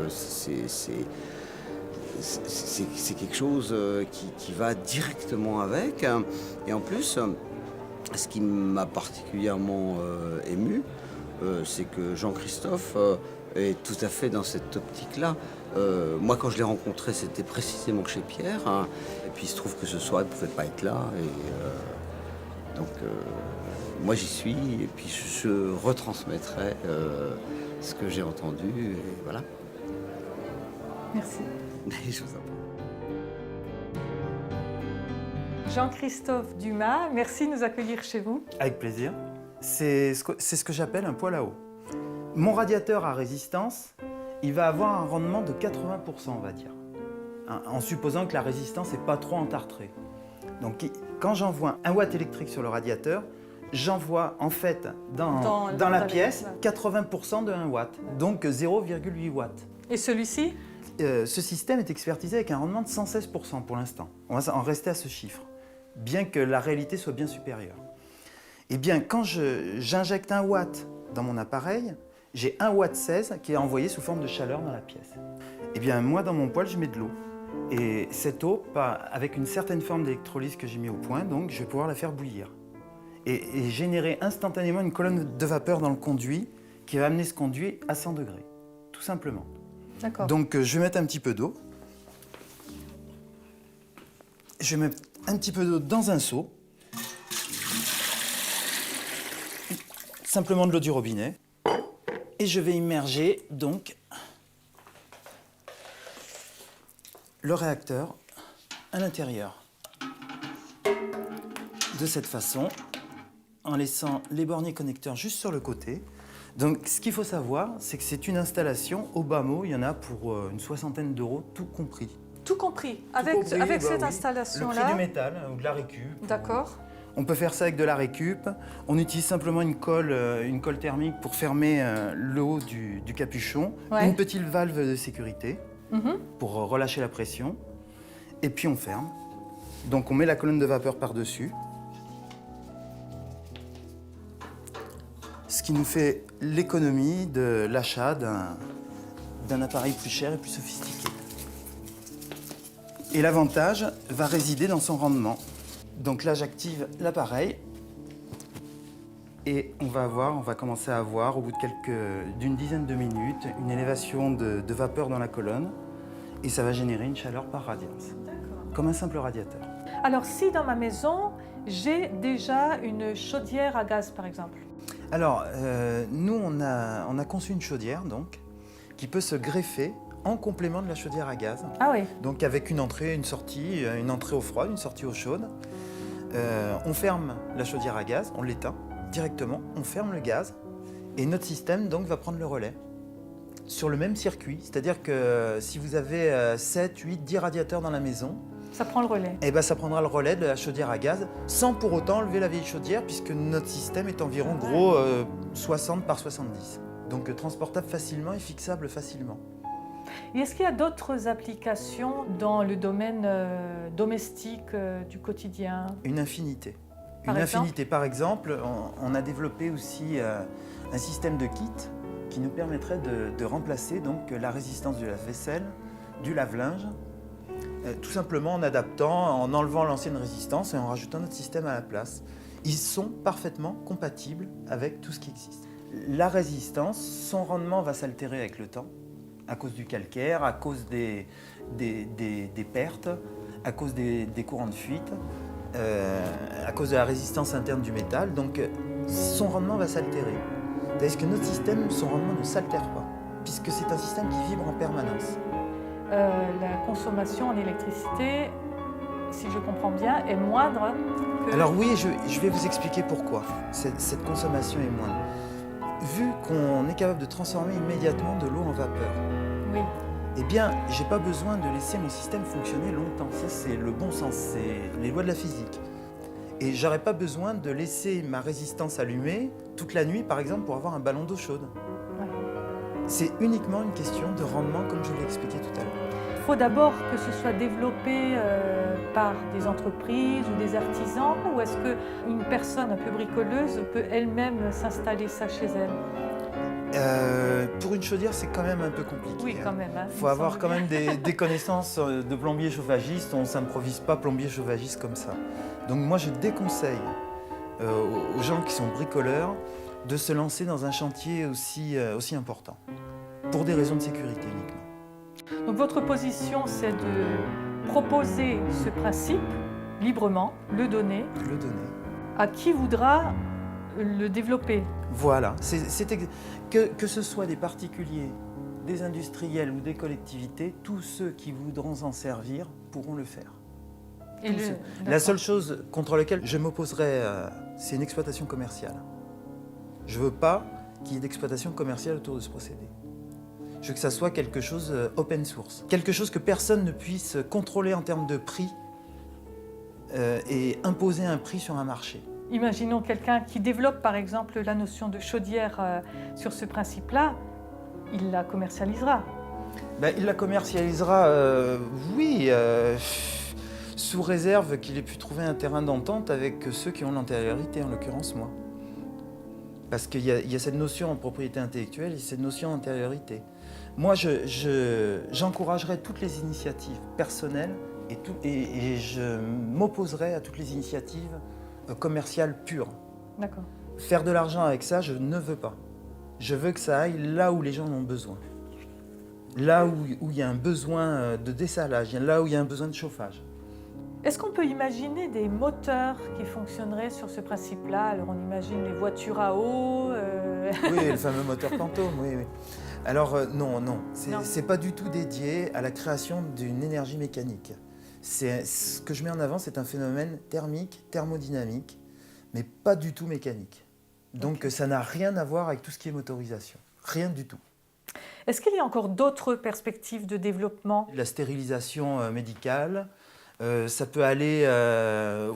c'est quelque chose qui va directement avec. Et en plus, ce qui m'a particulièrement ému, c'est que Jean-Christophe est tout à fait dans cette optique-là. Moi, quand je l'ai rencontré, c'était précisément chez Pierre. Hein. Et puis, il se trouve que ce soir, il ne pouvait pas être là. Et, donc, moi, j'y suis. Et puis, je retransmettrai ce que j'ai entendu. Et voilà. Merci. Je vous en prie. Jean-Christophe Dumas, merci de nous accueillir chez vous. Avec plaisir. C'est ce que j'appelle un poêle à eau. Mon radiateur à résistance, il va avoir un rendement de 80%, on va dire, en supposant que la résistance n'est pas trop entartrée. Donc, quand j'envoie 1 watt électrique sur le radiateur, j'envoie en fait dans la pièce 80% de 1 watt, donc 0,8 watts. Et celui-ci? Ce système est expertisé avec un rendement de 116% pour l'instant. On va en rester à ce chiffre, bien que la réalité soit bien supérieure. Eh bien, quand j'injecte 1 watt dans mon appareil, j'ai 1 watt 16 qui est envoyé sous forme de chaleur dans la pièce. Eh bien, moi, dans mon poêle, je mets de l'eau. Et cette eau, avec une certaine forme d'électrolyse que j'ai mis au point, donc je vais pouvoir la faire bouillir. Et générer instantanément une colonne de vapeur dans le conduit qui va amener ce conduit à 100 degrés, tout simplement. D'accord. Donc, je vais mettre un petit peu d'eau. Je vais mettre un petit peu d'eau dans un seau. Simplement de l'eau du robinet. Et je vais immerger donc le réacteur à l'intérieur. De cette façon, en laissant les borniers connecteurs juste sur le côté. Donc, ce qu'il faut savoir, c'est que c'est une installation, au bas mot, il y en a pour une soixantaine d'euros, tout compris. Tout compris, avec cette installation-là. Le prix du métal ou de la récup. D'accord. On peut faire ça avec de la récup. On utilise simplement une colle thermique pour fermer le haut du capuchon. Ouais. Une petite valve de sécurité pour relâcher la pression. Et puis on ferme. Donc on met la colonne de vapeur par-dessus. Ce qui nous fait l'économie de l'achat d'un appareil plus cher et plus sophistiqué. Et l'avantage va résider dans son rendement. Donc là, j'active l'appareil et on va commencer à avoir, au bout d'une dizaine de minutes, une élévation de vapeur dans la colonne et ça va générer une chaleur par radiance, comme un simple radiateur. Alors, si dans ma maison, j'ai déjà une chaudière à gaz, par exemple? Alors, nous, on a conçu une chaudière, donc, qui peut se greffer en complément de la chaudière à gaz. Ah oui. Donc avec une entrée, une sortie, une entrée eau froide, une sortie eau chaude. On ferme la chaudière à gaz, on l'éteint directement, on ferme le gaz et notre système donc va prendre le relais sur le même circuit. C'est-à-dire que si vous avez 7, 8, 10 radiateurs dans la maison, Ça prend le relais. eh ben, ça prendra le relais de la chaudière à gaz sans pour autant enlever la vieille chaudière puisque notre système est environ gros 60 par 70. Donc transportable facilement et fixable facilement. Et est-ce qu'il y a d'autres applications dans le domaine domestique du quotidien? Une infinité. Par exemple Par exemple, on a développé aussi un système de kit qui nous permettrait de remplacer donc, la résistance du lave-vaisselle, du lave-linge, tout simplement en adaptant, en enlevant l'ancienne résistance et en rajoutant notre système à la place. Ils sont parfaitement compatibles avec tout ce qui existe. La résistance, son rendement va s'altérer avec le temps, à cause du calcaire, à cause des pertes, à cause des courants de fuite, à cause de la résistance interne du métal. Donc son rendement va s'altérer. Tandis que notre système, son rendement ne s'altère pas, puisque c'est un système qui vibre en permanence. La consommation en électricité, si je comprends bien, est moindre que... Alors oui, je vais vous expliquer pourquoi cette consommation est moindre. Vu qu'on est capable de transformer immédiatement de l'eau en vapeur, Oui. eh bien, j'ai pas besoin de laisser mon système fonctionner longtemps. Ça, c'est le bon sens, c'est les lois de la physique. Et j'aurais pas besoin de laisser ma résistance allumée toute la nuit, par exemple, pour avoir un ballon d'eau chaude. Ouais. C'est uniquement une question de rendement, comme je l'ai expliqué tout à l'heure. Il faut d'abord que ce soit développé par des entreprises ou des artisans, ou est-ce qu'une personne un peu bricoleuse peut elle-même s'installer ça chez elle? Pour une chaudière, c'est quand même un peu compliqué. Oui, quand même. Il faut avoir quand même des connaissances de plombier chauffagiste. On ne s'improvise pas plombier chauffagiste comme ça. Donc moi, je déconseille aux gens qui sont bricoleurs de se lancer dans un chantier aussi important, pour des raisons de sécurité uniquement. Donc votre position, c'est de proposer ce principe librement, le donner Le donner. à qui voudra le développer. Voilà, que ce soit des particuliers, des industriels ou des collectivités, tous ceux qui voudront s'en servir pourront le faire. Et La seule chose contre laquelle je m'opposerais, c'est une exploitation commerciale. Je ne veux pas qu'il y ait d'exploitation commerciale autour de ce procédé. Je veux que ça soit quelque chose open source, quelque chose que personne ne puisse contrôler en termes de prix et imposer un prix sur un marché. Imaginons quelqu'un qui développe par exemple la notion de chaudière sur ce principe-là, il la commercialisera. Il la commercialisera, oui, sous réserve qu'il ait pu trouver un terrain d'entente avec ceux qui ont l'antériorité, en l'occurrence moi. Parce qu'il y a cette notion en propriété intellectuelle et cette notion d'antériorité. Moi, j'encouragerais toutes les initiatives personnelles et je m'opposerais à toutes les initiatives commerciales pures. D'accord. Faire de l'argent avec ça, je ne veux pas. Je veux que ça aille là où les gens en ont besoin. Là où il y a un besoin de dessalage, là où il y a un besoin de chauffage. Est-ce qu'on peut imaginer des moteurs qui fonctionneraient sur ce principe-là? Alors on imagine les voitures à eau. Oui, le fameux moteur Quantum, oui. Alors non, c'est pas du tout dédié à la création d'une énergie mécanique. Ce que je mets en avant, c'est un phénomène thermique, thermodynamique, mais pas du tout mécanique. Donc okay. Ça n'a rien à voir avec tout ce qui est motorisation. Rien du tout. Est-ce qu'il y a encore d'autres perspectives de développement? La stérilisation médicale, ça peut aller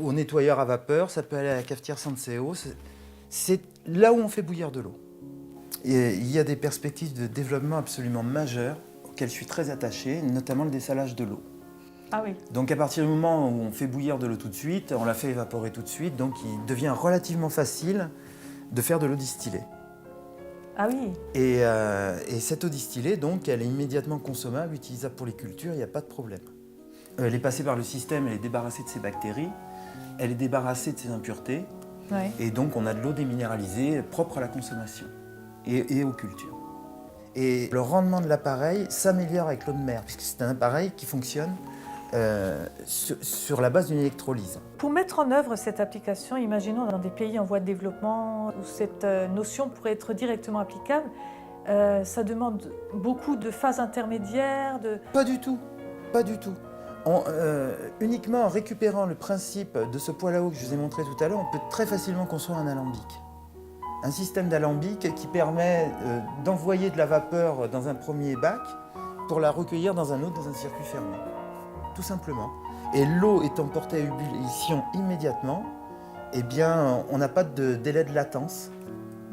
au nettoyeur à vapeur, ça peut aller à la cafetière sans CO. C'est là où on fait bouillir de l'eau. Et il y a des perspectives de développement absolument majeures auxquelles je suis très attaché, notamment le dessalage de l'eau. Ah oui. Donc à partir du moment où on fait bouillir de l'eau tout de suite, on la fait évaporer tout de suite, donc il devient relativement facile de faire de l'eau distillée. Ah oui. Et cette eau distillée, donc, elle est immédiatement consommable, utilisable pour les cultures, il n'y a pas de problème. Elle est passée par le système, elle est débarrassée de ses bactéries, elle est débarrassée de ses impuretés, ouais. Et donc on a de l'eau déminéralisée propre à la consommation et aux cultures. Et le rendement de l'appareil s'améliore avec l'eau de mer, puisque c'est un appareil qui fonctionne sur la base d'une électrolyse. Pour mettre en œuvre cette application, imaginons dans des pays en voie de développement où cette notion pourrait être directement applicable, ça demande beaucoup de phases intermédiaires. Pas du tout, pas du tout. Uniquement en récupérant le principe de ce poêle à eau que je vous ai montré tout à l'heure, on peut très facilement construire un alambic. Un système d'alambic qui permet d'envoyer de la vapeur dans un premier bac pour la recueillir dans un autre, dans un circuit fermé. Tout simplement. Et l'eau étant portée à ébullition immédiatement, eh bien, on n'a pas de délai de latence.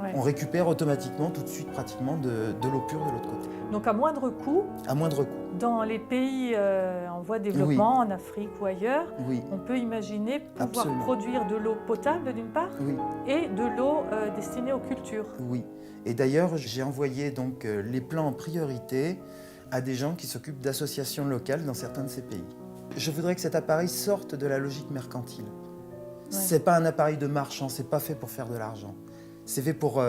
Ouais. On récupère automatiquement, tout de suite, pratiquement, de l'eau pure de l'autre côté. Donc à moindre coût. À moindre coût. Dans les pays en voie de développement, oui. En Afrique ou ailleurs, oui. On peut imaginer pouvoir Absolument. Produire de l'eau potable d'une part, oui. Et de l'eau destinée aux cultures. Oui. Et d'ailleurs, j'ai envoyé donc les plans en priorité à des gens qui s'occupent d'associations locales dans certains de ces pays. Je voudrais que cet appareil sorte de la logique mercantile. Ouais. C'est pas un appareil de marchand, c'est pas fait pour faire de l'argent. C'est fait pour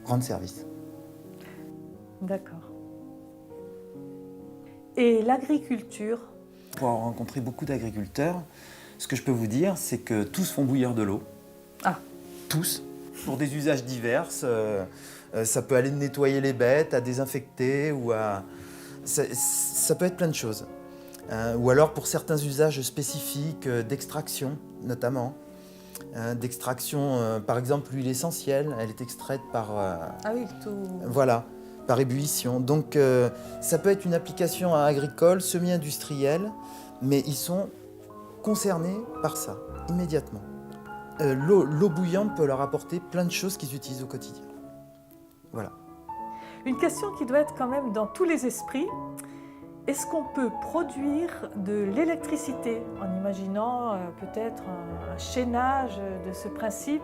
rendre service. D'accord. Et l'agriculture? Pour avoir rencontré beaucoup d'agriculteurs, ce que je peux vous dire, c'est que tous font bouillir de l'eau. Ah. Tous. Pour des usages divers. Ça peut aller de nettoyer les bêtes, à désinfecter, ou à... Ça peut être plein de choses. Ou alors pour certains usages spécifiques d'extraction, notamment. D'extraction, par exemple, l'huile essentielle, elle est extraite par... Ah oui, tout... Voilà. Par ébullition. Donc ça peut être une application agricole, semi-industrielle, mais ils sont concernés par ça, immédiatement. L'eau bouillante peut leur apporter plein de choses qu'ils utilisent au quotidien. Voilà. Une question qui doit être quand même dans tous les esprits. Est-ce qu'on peut produire de l'électricité en imaginant peut-être un chaînage de ce principe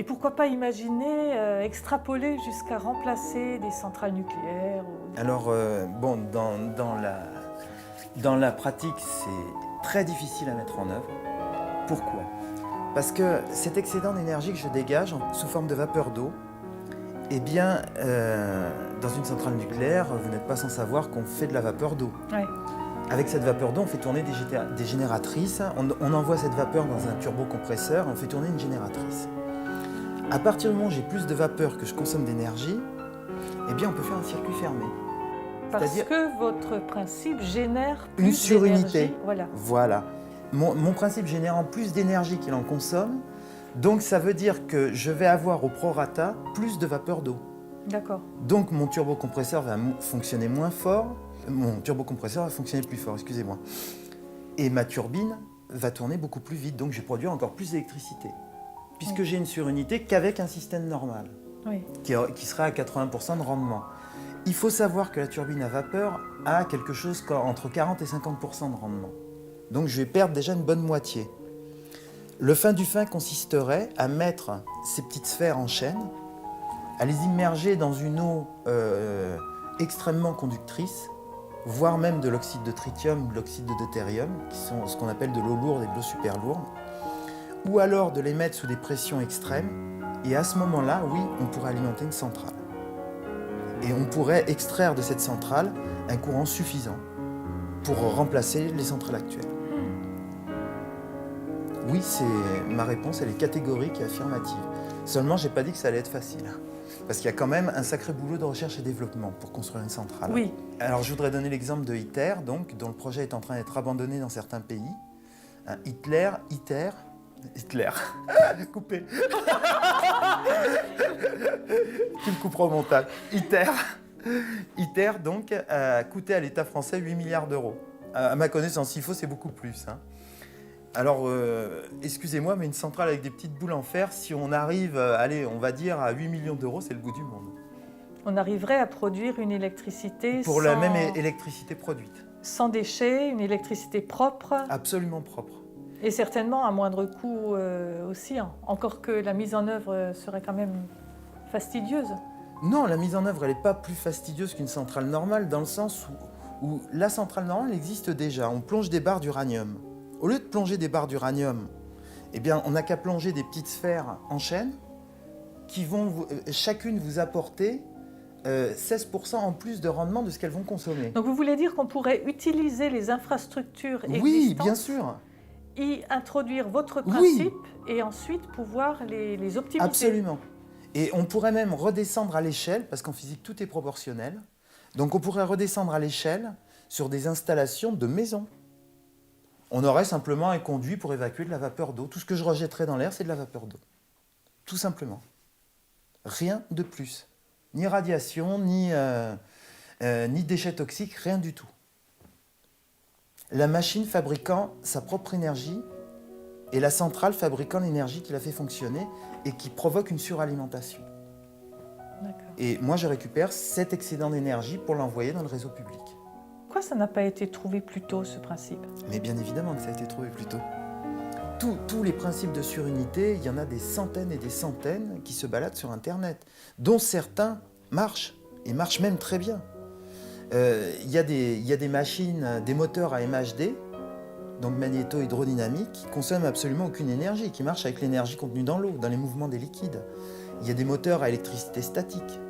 Et pourquoi pas imaginer extrapoler jusqu'à remplacer des centrales nucléaires Alors, bon, dans la pratique, c'est très difficile à mettre en œuvre. Pourquoi? Parce que cet excédent d'énergie que je dégage sous forme de vapeur d'eau, eh bien, dans une centrale nucléaire, vous n'êtes pas sans savoir qu'on fait de la vapeur d'eau. Ouais. Avec cette vapeur d'eau, on fait tourner des génératrices. On envoie cette vapeur dans un turbocompresseur et on fait tourner une génératrice. À partir du moment où j'ai plus de vapeur que je consomme d'énergie, eh bien, on peut faire un circuit fermé. Parce C'est-à-dire que votre principe génère plus une surunité. d'énergie. Voilà. Voilà. Mon principe générant plus d'énergie qu'il en consomme, donc ça veut dire que je vais avoir au prorata plus de vapeur d'eau. D'accord. Donc mon turbocompresseur va fonctionner moins fort, mon turbocompresseur va fonctionner plus fort, excusez-moi. Et ma turbine va tourner beaucoup plus vite, donc je vais produire encore plus d'électricité. Puisque j'ai une surunité qu'avec un système normal, Oui. qui sera à 80% de rendement. Il faut savoir que la turbine à vapeur a quelque chose entre 40 et 50% de rendement. Donc je vais perdre déjà une bonne moitié. Le fin du fin consisterait à mettre ces petites sphères en chaîne, à les immerger dans une eau extrêmement conductrice, voire même de l'oxyde de tritium ou de l'oxyde de deutérium, qui sont ce qu'on appelle de l'eau lourde et de l'eau super lourde, ou alors de les mettre sous des pressions extrêmes, et à ce moment-là, oui, on pourrait alimenter une centrale. Et on pourrait extraire de cette centrale un courant suffisant pour remplacer les centrales actuelles. Oui, ma réponse, elle est catégorique et affirmative. Seulement, je n'ai pas dit que ça allait être facile. Parce qu'il y a quand même un sacré boulot de recherche et développement pour construire une centrale. Oui. Alors, je voudrais donner l'exemple de ITER, donc, dont le projet est en train d'être abandonné dans certains pays. ITER, coupé. Tu me couperas au montage. ITER, donc, a coûté à l'État français 8 milliards d'euros. À ma connaissance, s'il faut, c'est beaucoup plus. Alors, excusez-moi, mais une centrale avec des petites boules en fer, si on arrive, allez, on va dire à 8 millions d'euros, c'est le bout du monde. On arriverait à produire une électricité pour la même électricité produite. Sans déchets, une électricité propre. Absolument propre. Et certainement à moindre coût aussi, encore que la mise en œuvre serait quand même fastidieuse. Non, la mise en œuvre, elle n'est pas plus fastidieuse qu'une centrale normale, dans le sens où la centrale normale existe déjà. On plonge des barres d'uranium. Au lieu de plonger des barres d'uranium, eh bien, on n'a qu'à plonger des petites sphères en chaîne qui vont chacune vous apporter 16% en plus de rendement de ce qu'elles vont consommer. Donc vous voulez dire qu'on pourrait utiliser les infrastructures existantes, oui, bien sûr, y introduire votre principe et ensuite pouvoir les optimiser. Absolument. Et on pourrait même redescendre à l'échelle, parce qu'en physique tout est proportionnel, donc on pourrait redescendre à l'échelle sur des installations de maisons. On aurait simplement un conduit pour évacuer de la vapeur d'eau. Tout ce que je rejetterais dans l'air, c'est de la vapeur d'eau. Tout simplement. Rien de plus. Ni radiation, ni déchets toxiques, rien du tout. La machine fabriquant sa propre énergie et la centrale fabriquant l'énergie qui la fait fonctionner et qui provoque une suralimentation. D'accord. Et moi, je récupère cet excédent d'énergie pour l'envoyer dans le réseau public. Pourquoi ça n'a pas été trouvé plus tôt, ce principe? Mais bien évidemment que ça a été trouvé plus tôt. Tous les principes de surunité, il y en a des centaines et des centaines qui se baladent sur Internet, dont certains marchent, et marchent même très bien. Il y a des machines, des moteurs à MHD, donc magnéto-hydrodynamique, qui consomment absolument aucune énergie, qui marchent avec l'énergie contenue dans l'eau, dans les mouvements des liquides. Il y a des moteurs à électricité statique.